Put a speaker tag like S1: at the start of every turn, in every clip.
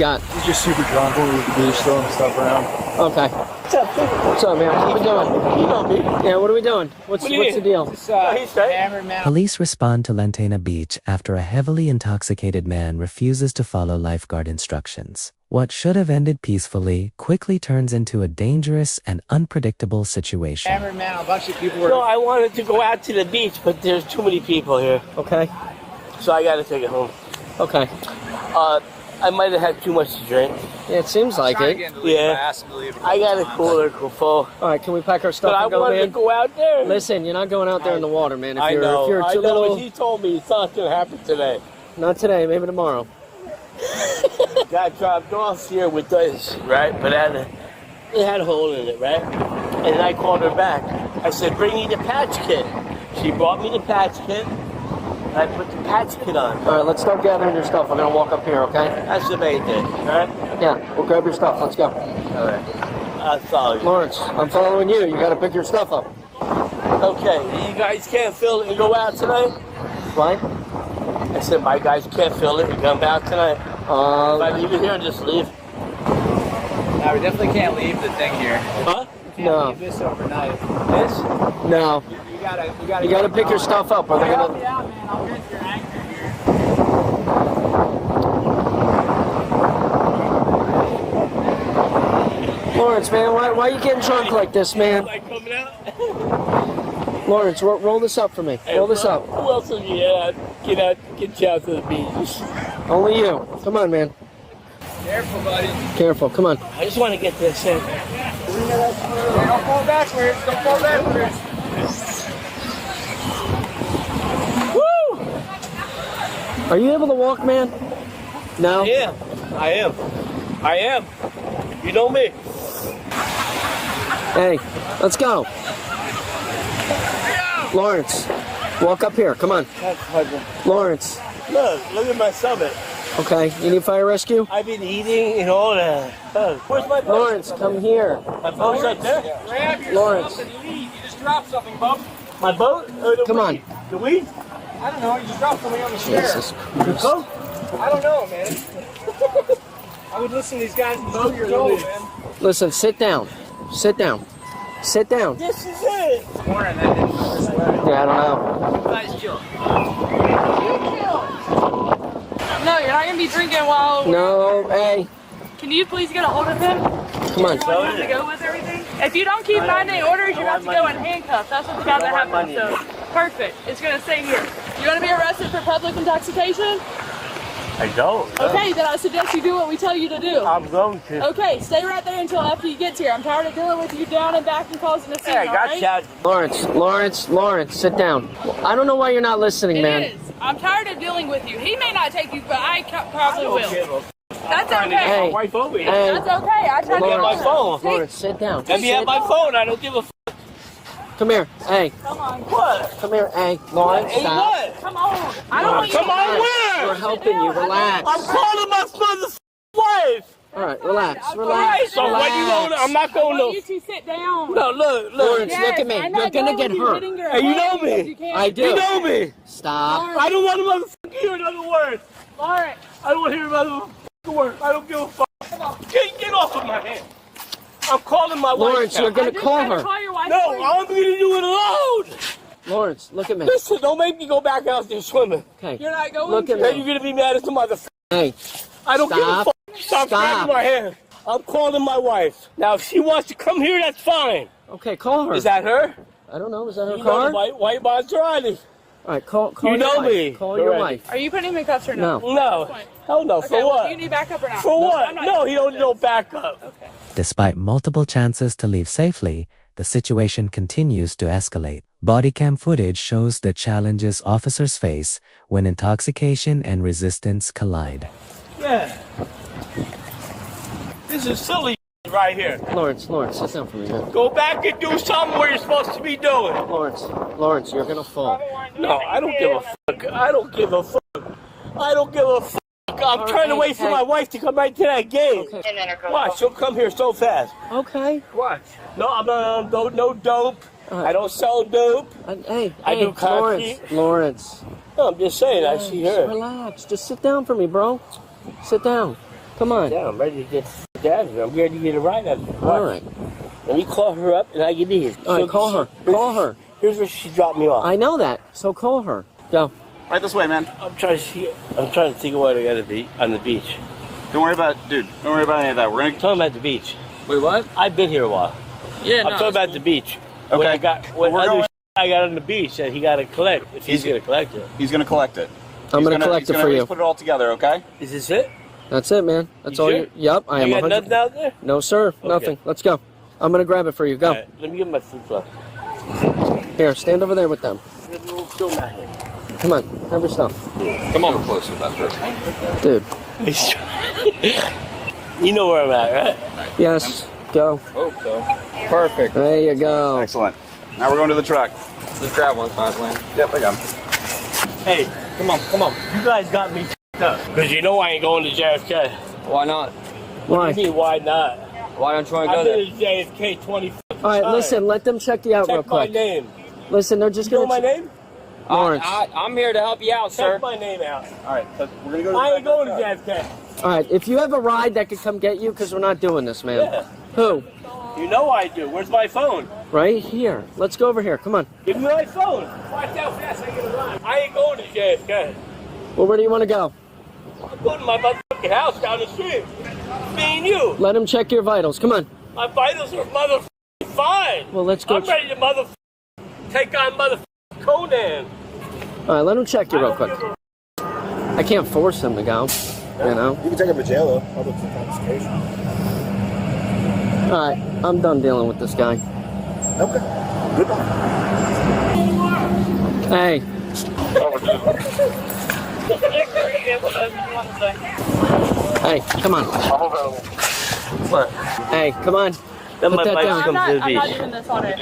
S1: Got?
S2: He's just super drunk over the beach, throwing stuff around.
S1: Okay. What's up, man? What are we doing?
S3: You know me.
S1: Yeah, what are we doing? What's the deal?
S4: Police respond to Lantana Beach after a heavily intoxicated man refuses to follow lifeguard instructions. What should have ended peacefully quickly turns into a dangerous and unpredictable situation.
S3: A bunch of people were... No, I wanted to go out to the beach, but there's too many people here.
S1: Okay.
S3: So I gotta take it home.
S1: Okay.
S3: I might have had too much to drink.
S1: Yeah, it seems like it.
S3: Yeah. I got a cooler full.
S1: All right, can we pack our stuff
S3: But I
S1: and go,
S3: wanted
S1: man?
S3: to go out there.
S1: Listen, you're not going out there in the water, man. If
S3: I know.
S1: If you're
S3: I
S1: too
S3: know.
S1: little...
S3: He told me it's not gonna happen today.
S1: Not today, maybe tomorrow.
S3: Got dropped off here with this, right? But it had a hole in it, right? And I called her back. I said, bring me the patch kit. She brought me the patch kit. I put the patch kit on.
S1: All right, let's start gathering your stuff. We're going to walk up here, okay?
S3: That's the main thing, all right?
S1: Yeah, we'll grab your stuff. Let's go.
S3: All right. I'll follow you.
S1: Lawrence, I'm following you. You got to pick your stuff up.
S3: Okay, you guys can't fill it and go out tonight?
S1: What?
S3: I said, my guys can't fill it and come out tonight. If I leave it here, just leave.
S2: No, we definitely can't leave the thing here.
S3: Huh?
S2: We can't leave this overnight. This?
S1: No.
S2: You
S1: gotta pick your stuff up, or they're gonna...
S2: Help me out, man. I'll get your anchor here.
S1: Lawrence, man, why are you getting drunk like this, man?
S3: Am I coming out?
S1: Lawrence, roll this up for me. Roll this up.
S3: Who else will get you out to the beach?
S1: Only you. Come on, man.
S2: Careful, buddy.
S1: Careful, come on.
S3: I just want to get this in.
S2: Don't fall backwards. Don't fall backwards.
S1: Woo! Are you able to walk, man? No?
S3: Yeah, I am. You know me.
S1: Hey, let's go. Lawrence, walk up here. Come on. Lawrence.
S3: Look at my stomach.
S1: Okay, you need fire rescue?
S3: I've been eating and all that. Where's my boat?
S1: Lawrence, come here.
S3: My boat's right there.
S2: Grab your
S1: Lawrence.
S2: stuff and leave. You just dropped something, bub.
S3: My boat? Or the
S1: Come
S3: weed?
S1: on.
S3: The weed?
S2: I don't know. You just dropped something on the chair.
S1: Jesus
S3: The
S1: Christ.
S3: boat?
S2: I don't know, man. I would listen to these guys and vote your load, man.
S1: Listen, sit down. Sit down. Sit down.
S3: This is it.
S2: Warren, that didn't
S1: Yeah, I don't know.
S2: Guys, chill.
S5: No, you're not gonna be drinking while.
S1: No, hey,
S5: Can you please get a hold of him?
S1: come on.
S5: You have to go with everything. If you don't keep 9-day orders, you have to go in handcuffs. That's what the guy that happened. So perfect. It's gonna stay here. You want to be arrested for public intoxication?
S3: I don't.
S5: Okay, then I suggest you do what we tell you to do.
S3: I'm going to.
S5: Okay, stay right there until after you get here. I'm tired of dealing with you down and back and causing a scene.
S3: Hey, I got
S5: alright?
S3: you.
S1: Lawrence, sit down. I don't know why you're not listening,
S5: It
S1: man.
S5: is. I'm tired of dealing with you. He may not take you, but I probably
S3: Don't give
S5: will.
S3: a
S5: That's
S3: trying to get
S5: okay.
S3: my wife over here.
S1: Hey,
S5: That's okay. I tried to
S3: Get my phone.
S1: Lawrence, sit down.
S3: Let me have my phone. I don't give a
S1: Come here. Hey,
S5: Come on.
S3: what.
S1: come here. Hey, Lawrence,
S3: Hey,
S1: stop.
S3: what?
S5: Come on. I don't want you
S3: Come
S5: to
S3: on,
S5: go.
S3: where?
S1: We're helping you. Relax.
S3: I'm calling my mother's wife.
S1: All right, relax.
S3: All
S1: Relax.
S3: right, so when you going? I'm not
S5: I
S3: going
S5: want you
S3: to.
S5: to sit down.
S3: No, look.
S1: Lawrence, look at me.
S5: I'm
S1: You're
S5: not
S1: gonna
S5: going
S1: get
S5: with you
S1: hurt.
S5: hitting your
S3: Hey, you
S5: head
S3: know me.
S5: because you can't
S1: I do.
S3: You know me.
S1: Stop.
S3: I don't want to motherfucker hear another word.
S5: Lawrence,
S3: I don't want to hear another word. I don't give a fuck. Get off of my hand. I'm calling my wife.
S1: Lawrence,
S3: now.
S1: you're gonna
S5: I just
S1: call
S5: tried to
S1: her.
S5: call your wife
S3: No,
S5: for you.
S3: I'm going to do it alone.
S1: Lawrence, look at me.
S3: Listen, don't make me go back out there swimming.
S1: Okay.
S5: You're not going
S1: Look
S5: to.
S1: at
S3: Then
S1: me.
S3: you're going to be mad at the motherfucker.
S1: Hey,
S3: I don't give a
S1: Stop.
S3: fuck. Stop grabbing my hand. I'm calling my wife. Now, if she wants to come here, that's fine.
S1: okay, call her.
S3: Is that her?
S1: I don't know. Is that her
S3: You
S1: car?
S3: know the white Maserati.
S1: All right, call
S3: You
S1: your
S3: know
S1: wife.
S3: me.
S1: Call your
S3: Already.
S1: wife.
S5: Are you putting him in cuffs or no?
S1: No.
S3: No. Hell no.
S5: Okay,
S3: For
S5: well,
S3: what?
S5: do you need backup or not?
S3: For what?
S5: I'm not
S3: No,
S5: gonna
S3: he
S5: do
S3: don't
S5: this.
S3: know backup.
S5: Okay.
S4: Despite multiple chances to leave safely, the situation continues to escalate. Bodycam footage shows the challenges officers face when intoxication and resistance collide.
S3: Yeah. This is silly right here.
S1: Lawrence, sit down for me. Man.
S3: Go back and do something where you're supposed to be doing.
S1: Lawrence, you're gonna fall.
S3: No, I don't give a fuck. I don't give a fuck. I don't give a fuck. I'm trying to wait for my wife to come right to that gate.
S1: Okay.
S3: Watch, she'll come here so fast.
S1: Okay.
S3: Watch. No, I'm not. No dope. I don't sell dope.
S1: Hey,
S3: I do concrete.
S1: Lawrence.
S3: No, I'm just saying. I see her.
S1: Relax. Just sit down for me, bro. Sit down. Come on.
S3: Yeah, I'm ready to get out of here. I'm ready to get a ride out of here.
S1: All right.
S3: Let me call her up and I get in.
S1: All right, call her. Call her.
S3: Here's where she dropped me off.
S1: I know that. So call her. Go.
S6: Right this way, man.
S3: I'm trying to think of what I gotta be on the beach.
S6: Don't worry about, dude. Don't worry about any of that. We're
S3: I'm
S6: gonna.
S3: talking about the beach.
S1: Wait, what?
S3: I've been here a while.
S1: Yeah,
S3: I'm talking about the beach.
S6: Okay.
S3: What I got, what
S6: We're
S3: other
S6: going-
S3: I got on the beach that he got to collect. If he's gonna collect it.
S6: He's gonna collect it.
S1: I'm gonna collect it for you.
S6: Put it all together, okay?
S3: Is this it?
S1: That's it, man. That's
S3: You
S1: all
S3: sure?
S1: you. Yep, I am.
S3: You got
S1: 100.
S3: nothing out there?
S1: No, sir. Nothing. Let's go. I'm gonna grab it for you. Go.
S3: All right, let me get my flip flop.
S1: Here, stand over there with them. Come on, have your stuff.
S6: Come on closer, that's right.
S1: Dude.
S3: You know where I'm at, right?
S1: Yes. Go.
S6: Hope so. Perfect.
S1: There you go.
S6: Excellent. Now we're going to the truck.
S1: Just grab one, Lane.
S6: Yep, I got him.
S3: Hey,
S1: Come on, come on.
S3: you guys got me up. Because you know I ain't going to JFK.
S1: Why not?
S3: What
S1: Why?
S3: do you mean, why not?
S1: Why don't you want
S3: I've been to JFK 20
S1: All right, listen. Let them check you out real
S3: Check my
S1: quick.
S3: name.
S1: Listen, they're just
S3: You know
S1: gonna.
S3: my name?
S1: Lawrence.
S7: I'm here to help you out, sir.
S3: Check my name out.
S6: All right, so we're gonna go to the
S3: I ain't
S6: truck.
S3: going to JFK.
S1: All right, if you have a ride that could come get you, because we're not doing this, man.
S3: Yeah.
S1: Who?
S3: You know I do. Where's my phone?
S1: Right here. Let's go over here. Come on.
S3: Give me my phone. Watch how fast I get around. I ain't going to JFK.
S1: Well, where do you want to go?
S3: I'm going to my motherfucking house down the street. Me and you.
S1: Let them check your vitals. Come on.
S3: My vitals are motherfucking fine.
S1: Well, let's go.
S3: I'm ready to motherfucking take on motherfucking Conan.
S1: All right, let them check you real quick. I can't force them to go. You know.
S2: You can take him to jail though. Public intoxication.
S1: All right, I'm done dealing with this guy.
S2: Okay. Goodbye.
S1: Hey. Hey, come on.
S3: What?
S1: Hey, come on.
S3: Then
S1: Put
S3: my
S1: that
S3: bike
S1: down.
S3: comes to the
S5: I'm not
S3: beach.
S5: doing this all day.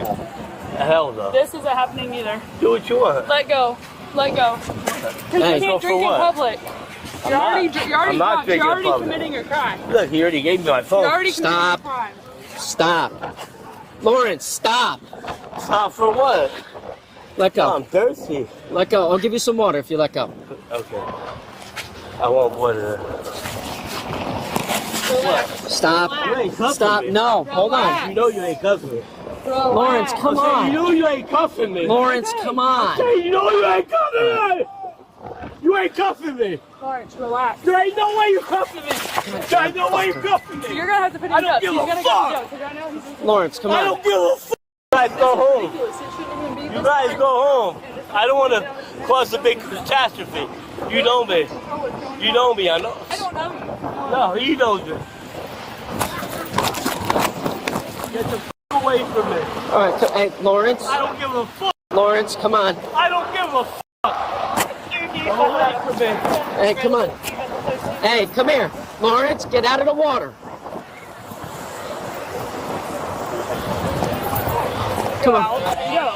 S3: Hell no.
S5: This isn't happening either.
S3: Do what you want.
S5: Let go. Let go. Because
S1: Hey.
S5: you
S3: Go
S5: can't
S3: for
S5: drink in
S3: what?
S5: public. You're already
S3: I'm not
S5: drunk. You're
S3: drinking in
S5: already
S3: public.
S5: committing a crime.
S3: Look, he already gave me my phone.
S5: You're already committing
S1: Stop.
S5: a crime.
S1: Stop. Lawrence, stop.
S3: Stop for what?
S1: Let
S3: Oh,
S1: go.
S3: I'm thirsty.
S1: Let go. I'll give you some water if you let go.
S3: Okay. I want water.
S1: Stop.
S3: You ain't cuffing
S1: Stop.
S3: me.
S1: No, hold on.
S3: You know you ain't cuffing me.
S1: Lawrence, come
S3: You
S1: on.
S3: know you ain't cuffing me.
S1: Lawrence, come on.
S3: Hey, you know you ain't cuffing me. You ain't cuffing me.
S5: Lawrence, relax.
S3: There ain't no way you cuffing me. There ain't no way you cuffing me.
S5: You're gonna have to put
S3: I
S5: him
S3: don't
S5: up.
S3: give
S5: He's
S3: a
S5: gonna
S3: fuck.
S5: go to jail. Because right now he's in
S1: Lawrence, come
S3: I
S1: on.
S3: don't give a fuck. You guys go home.
S5: ridiculous. It shouldn't even be
S3: You
S5: this
S3: guys
S5: way.
S3: go home. I don't want to cause a big catastrophe. You know me. You know me. I know.
S5: I don't know you.
S3: No, he knows me. Get the fuck away from me.
S1: All right, hey, Lawrence.
S3: I don't give a fuck.
S1: Lawrence, come on.
S3: I don't give a fuck. Get away from me.
S1: Hey, come on. Hey, come here. Lawrence, get out of the water. Come on.
S5: Go.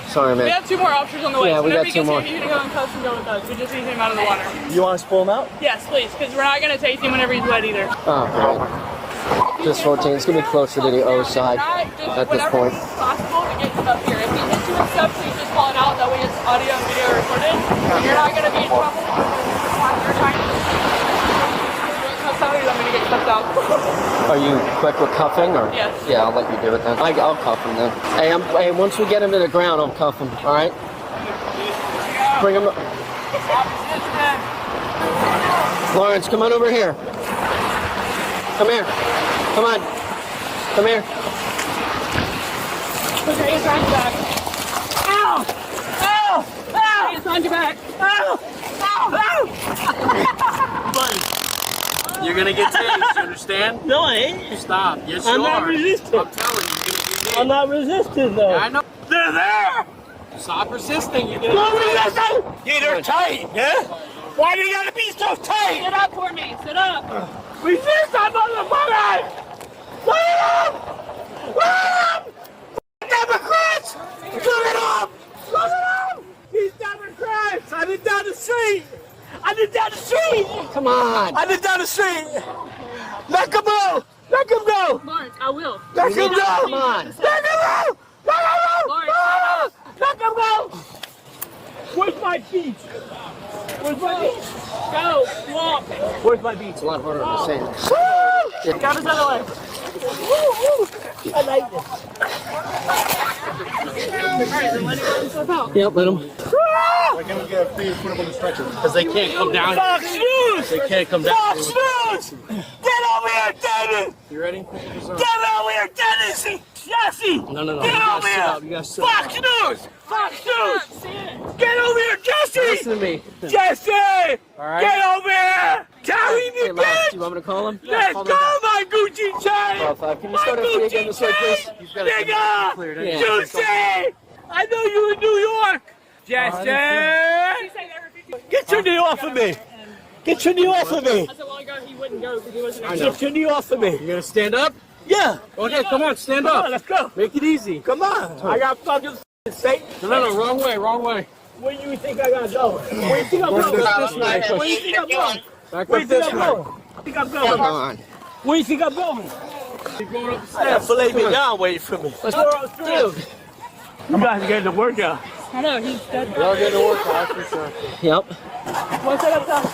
S1: Sorry,
S5: We
S1: man.
S5: have 2 more officers on the way.
S1: Yeah,
S5: so
S1: we
S5: whenever
S1: got
S5: he
S1: 2
S5: gets
S1: more.
S5: here, you can go in cuffs and go with us. We just need him out of the water.
S2: You want us to pull him out?
S5: Yes, please, because we're not gonna take him whenever he's wet either.
S1: Oh, great. Just 14. It's going to be closer to the O side at this point.
S5: It's possible to get him up here. If he hits you and stuff, please just call it out. That way it's audio and video recorded. You're not gonna be in trouble. You're trying to cuffs out, or you want me to get cuffs out?
S1: Are you quick with cuffing? Or?
S5: Yes.
S1: Yeah, I'll let you do it then. I'll cuff him then. Hey, once we get him to the ground, I'll cuff him. All right? Bring him up. Lawrence, come on over here. Come here. Come on. Come here.
S5: Put your hands behind your back. Ow! Ow! Ow! Hands behind your back. Ow! Ow! Ow!
S7: You're gonna get tased, you understand?
S3: No, I ain't.
S7: Stop. Yes, you
S3: I'm not
S7: are.
S3: resisting.
S7: I'm telling you, you're gonna be
S3: I'm not resisting though.
S7: I know.
S3: They're there.
S7: Stop resisting. You're gonna
S3: Don't resist. Yeah, they're tight, yeah? Why do you gotta be so tight?
S5: Sit up for me. Sit up.
S3: Resist, that motherfucker! Look at him! Look at him! Democrats! Look at him! Look at him! He's Democrats! I did down the street! I did down the street!
S1: Come on.
S3: I did down the street! Let him go! Let him go!
S5: Lawrence, I will.
S3: Let him go!
S1: Come on.
S3: Let him go! Let him go!
S5: Lawrence,
S3: Let him go! Where's my beach? Where's my beach?
S5: Go, walk.
S3: Where's my beach?
S1: It's a lot harder to say.
S5: Got his other leg.
S3: I like this.
S5: Alright, then let him run himself out.
S1: Yep, let him.
S6: Why can't we get a free put up on the stretcher?
S7: Because they can't come down.
S3: Fox News!
S7: They can't come down.
S3: Fox News! Get over here, Dennis!
S7: You ready?
S3: Get over here, Dennis! Jesse!
S7: No.
S3: Get
S7: You
S3: over
S7: gotta sit
S3: here!
S7: up. You gotta sit
S3: Fox
S7: up.
S3: News! Fox News!
S5: See it.
S3: Get over here, Jesse!
S1: Listen to me.
S3: Jesse!
S1: right.
S3: Get over here! Carry
S1: Hey,
S3: me,
S1: Lance, do
S3: bitch!
S1: you want me to call him?
S3: Let's
S1: Call
S3: go,
S1: him back.
S3: my Gucci chain!
S1: Can you start it free again this way, please?
S3: Nigga!
S1: Yeah.
S3: Juicy! I know you in New York! Jesse!
S5: He said every 50
S3: Get your knee off of me! Get your knee off of me!
S5: I said, well, ago he wouldn't go because he wasn't
S3: Get your knee off of me!
S7: You gonna stand up?
S3: Yeah!
S7: Okay, come on, stand
S3: Come
S7: up.
S3: on, let's go!
S7: Make it easy.
S3: Come on! I got fucking Satan!
S7: No, wrong way, wrong way.
S3: Where you think I gotta go? Where you think I'm going?
S7: This way.
S3: Where you think I'm going?
S7: Back
S3: Where you
S7: up
S3: think
S7: this
S3: I'm
S7: way.
S3: going? Where you think I'm
S1: Come
S3: going?
S1: on.
S3: Where you think I'm going?
S7: Keep going up the
S3: I got
S7: steps.
S3: fillet me down waiting for me. Let's go through. You guys are getting the workout.
S5: I know, he's dead.
S7: Y'all get to work out for sure.
S1: Yep.
S5: One set up top.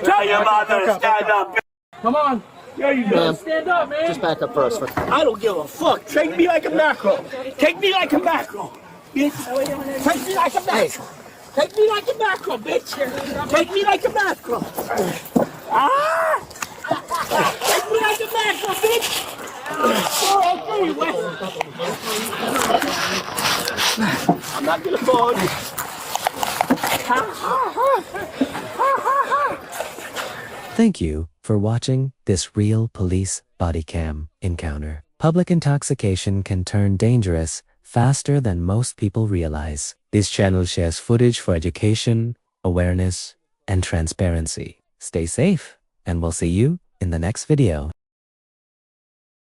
S3: Tell your mother to stand up.
S7: Come on.
S3: There you go.
S1: Ma'am,
S5: Stand up, man.
S1: just back up first.
S3: I don't give a fuck. Take me like a mackerel. Take me like a mackerel. Bitch. Take me like a mackerel. Take me like a mackerel, bitch. Take me like a mackerel. Ah! Take me like a mackerel, bitch. Oh, okay, wait. I'm not gonna fall.
S4: Thank you for watching this real police body cam encounter. Public intoxication can turn dangerous faster than most people realize. This channel shares footage for education, awareness, and transparency. Stay safe, and we'll see you in the next video.